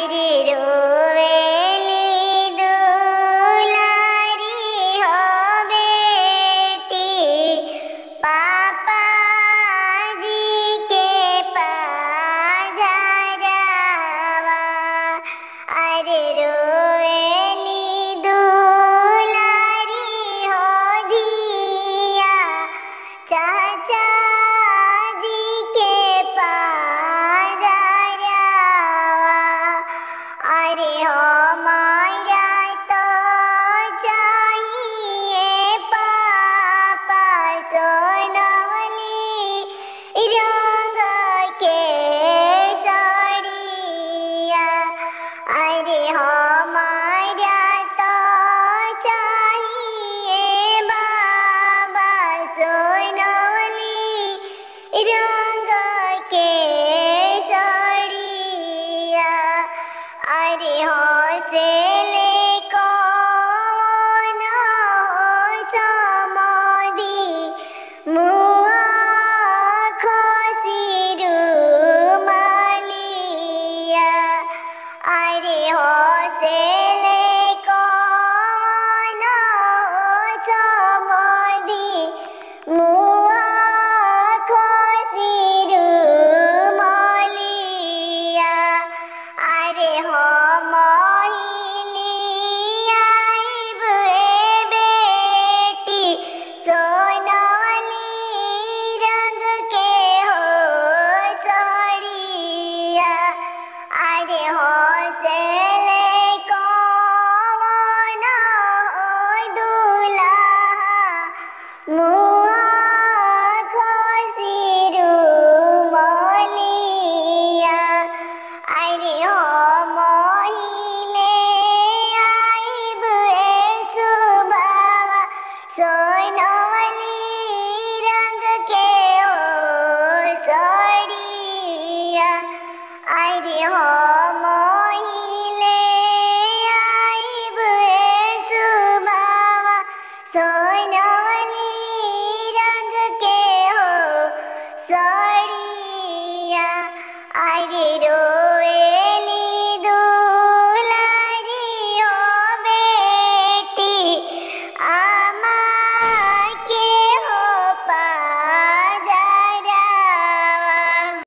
अरे रोवेली दुलारी हो बेटी पापा जी के पधारावा। अरे रोवेली दुलारी हो धिया चाचा जी के पधारावा। अरे हमारा तो चाहिए पापा सोनवली रंग के साड़िया। अरे हमारा तो चाहिए बाबा सोनवली रंग के साड़िया। अरे हौसले कौन हो समाधि मुआ खसिरु मालिया। अरे हौसले कौन हो समाधि मुआ खसिरु मालिया। अरे हम आइब बेटी सोनवली रंग के हो साड़िया। अरे